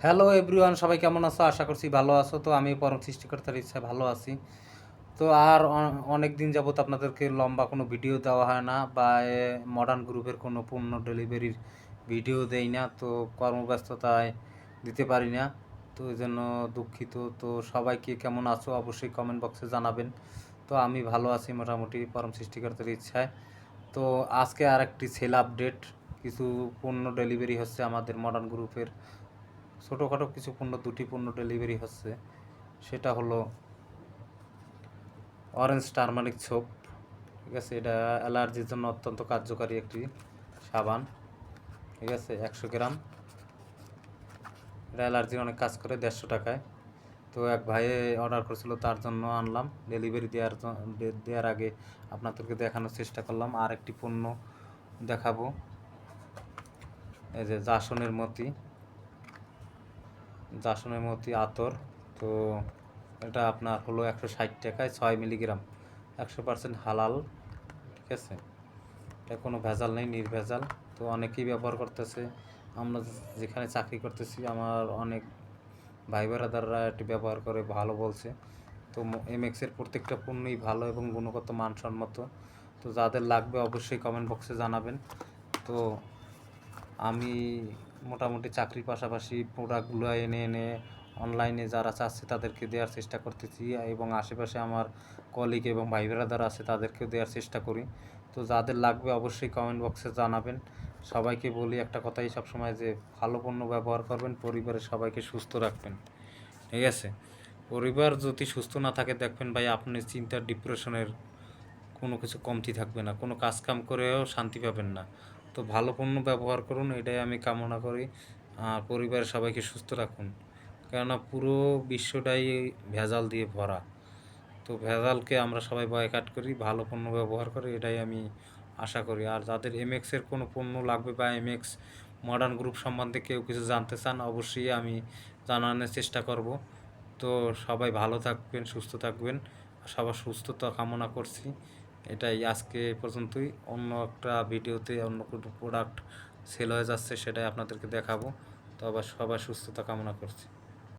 Hello everyone, সবাই কেমন আছো? আশা করছি ভালো আছো। তো আমি পরম সৃষ্টিকর্তার ইচ্ছায় ভালো আছি। তো আর অনেক দিন যাবত আপনাদেরকে লম্বা কোনো ভিডিও দেওয়া হয় না, বা মডার্ন গ্রুপের কোনো পণ্য ডেলিভারির ভিডিও দেই না। তো কর্মব্যস্ততায় দিতে পারি না, তো এই জন্য দুঃখিত। তো সবাইকে কেমন আছো অবশ্যই কমেন্ট বক্সে জানাবেন। তো আমি ভালো আছি মোটামুটি পরম সৃষ্টিকর্তার ইচ্ছায়। তো আজকে আর একটি সেল আপডেট, কিছু পণ্য ডেলিভারি হচ্ছে আমাদের মডার্ন গ্রুপের। ছোটোখাটো কিছু পণ্য, দুটি পণ্য ডেলিভারি হচ্ছে। সেটা হলো অরেঞ্জ টারমারিক সোপ। ঠিক আছে, এটা অ্যালার্জির জন্য অত্যন্ত কার্যকারী একটি সাবান। ঠিক আছে, 100 গ্রাম। এটা অ্যালার্জির অনেক কাজ করে, 150 টাকায়। তো এক ভাইয়ে অর্ডার করেছিল, তার জন্য আনলাম। ডেলিভারি দেওয়ার আগে আপনাদেরকে দেখানোর চেষ্টা করলাম। আর একটি পণ্য দেখাবো, এই যে জাসনের মতি আতর। তো এটা আপনার হলো 160 টাকায়, 6 মিলিগ্রাম, 100% হালাল। ঠিক আছে, এটা কোনো ভেজাল নেই, নির্ভেজাল। তো অনেকেই ব্যবহার করতেছে। আমরা যেখানে চাকরি করতেছি, আমার অনেক ভাই বেড়াদাররা এটি ব্যবহার করে, ভালো বলছে। তো এমএক্সের প্রত্যেকটা পণ্যই ভালো এবং গুণগত মানসম্মত। তো যাদের লাগবে অবশ্যই কমেন্ট বক্সে জানাবেন। তো আমি মোটামুটি চাকরির পাশাপাশি প্রোডাক্টগুলো এনে এনে অনলাইনে যারা চাচ্ছে তাদেরকে দেওয়ার চেষ্টা করতেছি, এবং আশেপাশে আমার কলিগ এবং ভাই ব্রাদার আছে তাদেরকেও দেওয়ার চেষ্টা করি। তো যাদের লাগবে অবশ্যই কমেন্ট বক্সে জানাবেন। সবাইকে বলি একটা কথাই সবসময়, যে ভালো পণ্য ব্যবহার করবেন, পরিবারের সবাইকে সুস্থ রাখবেন। ঠিক আছে, পরিবার যদি সুস্থ না থাকে, দেখবেন ভাই, আপনি চিন্তার ডিপ্রেশনের কোনো কিছু কমতি থাকবে না, কোনো কাজ কাম করেও শান্তি পাবেন না। তো ভালো পণ্য ব্যবহার করুন, এটাই আমি কামনা করি। আর পরিবারের সবাইকে সুস্থ রাখুন, কেননা পুরো বিশ্বটাই ভেজাল দিয়ে ভরা। তো ভেজালকে আমরা সবাই বয়কট করি, ভালো পণ্য ব্যবহার করি, এটাই আমি আশা করি। আর যাদের এমএক্সের কোনো পণ্য লাগবে, বা এমএক্স মডার্ন গ্রুপ সম্বন্ধে কেউ কিছু জানতে চান, অবশ্যই আমি জানানোর চেষ্টা করব। তো সবাই ভালো থাকবেন, সুস্থ থাকবেন, সবার সুস্থতা কামনা করছি। এটাই আজকে এ পর্যন্তই। অন্য একটা ভিডিওতে অন্য কোনো প্রোডাক্ট সেল হয়ে যাচ্ছে, সেটাই আপনাদেরকে দেখাবো। তো আবার সবার সুস্থতা কামনা করছি।